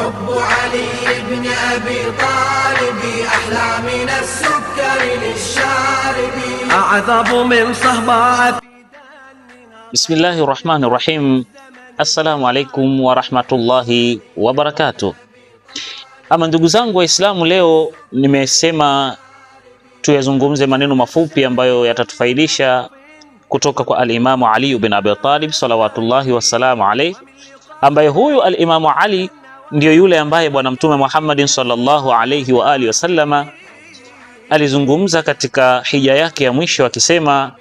حب علي بن أبي طالب أحلى من السكر للشارب أعذب من صهباء. Bismillahi rahmani rahim. Assalamu alaikum wa rahmatullahi wa barakatuh. Ama ndugu zangu Waislamu, leo nimesema tuyazungumze maneno mafupi ambayo yatatufaidisha kutoka kwa al-Imamu Ali bin Abi Talib salawatullahi wassalamu alayhi, ambaye huyu al-Imamu Ali ndiyo yule ambaye Bwana Mtume Muhammadin sallallahu alayhi wa alihi wasallama alizungumza katika hija yake ya mwisho akisema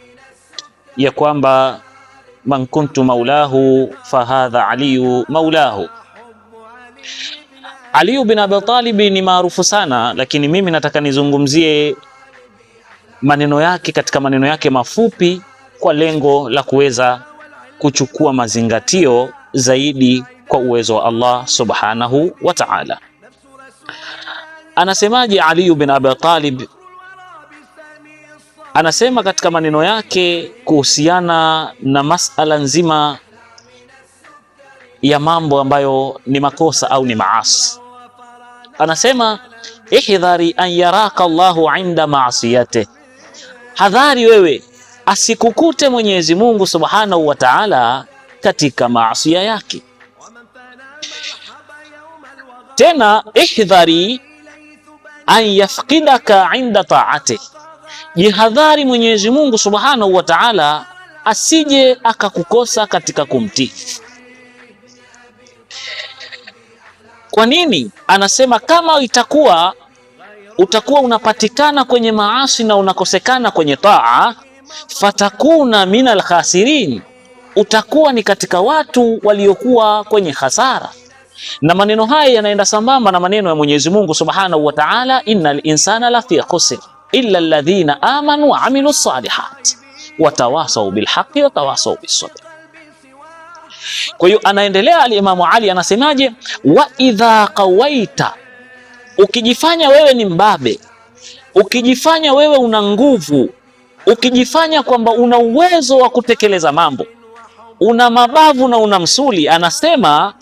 ya kwamba man kuntu maulahu fahadha aliyu maulahu. Ali bin Abi Talib ni maarufu sana, lakini mimi nataka nizungumzie maneno yake katika maneno yake mafupi kwa lengo la kuweza kuchukua mazingatio zaidi kwa uwezo wa Allah subhanahu wa ta'ala. Anasemaje Ali bin Abi Talib? Anasema katika maneno yake kuhusiana na masala nzima ya mambo ambayo ni makosa au ni maasi. Anasema ihdhari an yaraka Allahu inda maasiyate, hadhari wewe asikukute Mwenyezi Mungu subhanahu wa ta'ala katika maasiya yake. Tena ihdhari an yafqidaka inda ta'ati, jihadhari Mwenyezi Mungu subhanahu wa ta'ala asije akakukosa katika kumtii. Kwa nini? Anasema kama utakuwa unapatikana kwenye maasi na unakosekana kwenye taa, fatakuna minal khasirin, utakuwa ni katika watu waliokuwa kwenye hasara. Na maneno haya yanaenda sambamba na maneno ya Mwenyezi Mungu subhanahu wa ta'ala, innal insana lafi khusr illa alladhina amanu wa amilu salihat watawasaw bilhaqqi watawasaw bis-sabr. Kwa hiyo anaendelea al-Imamu Ali anasemaje, wa idha qawaita, ukijifanya wewe ni mbabe, ukijifanya wewe una nguvu, ukijifanya kwamba una uwezo wa kutekeleza mambo, una mabavu na una msuli, anasema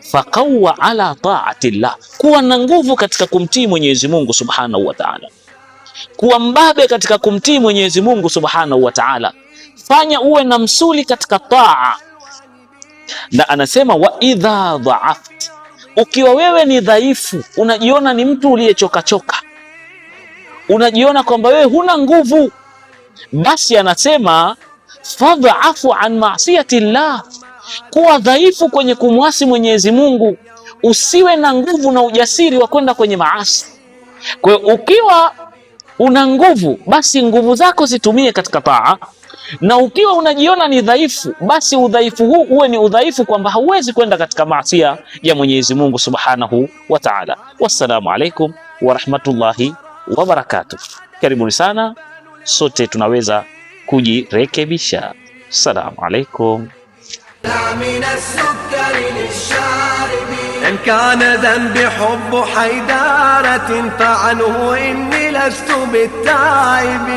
faqawwa ala ta'atillah, kuwa na nguvu katika kumtii Mwenyezi Mungu subhanahu wa ta'ala, kuwa mbabe katika kumtii Mwenyezi Mungu subhanahu wa ta'ala, fanya uwe na msuli katika taa. Na anasema wa idha dha'aft, ukiwa wewe ni dhaifu, unajiona ni mtu uliyechoka choka, unajiona kwamba wewe huna nguvu, basi anasema fadha'afu an ma'siyati llah, kuwa dhaifu kwenye kumwasi Mwenyezi Mungu, usiwe na nguvu na ujasiri wa kwenda kwenye maasi. Kwa hiyo ukiwa una nguvu, basi nguvu zako zitumie katika taa, na ukiwa unajiona ni dhaifu, basi udhaifu huu uwe ni udhaifu kwamba hauwezi kwenda katika maasiya ya Mwenyezi Mungu subhanahu wa ta'ala. Wassalamu alaikum wa rahmatullahi wa barakatuh. Karibuni sana, sote tunaweza kujirekebisha. Assalamu alaikum. إن كان ذنبي حب حيدارة فعنه إني لست بالتائب.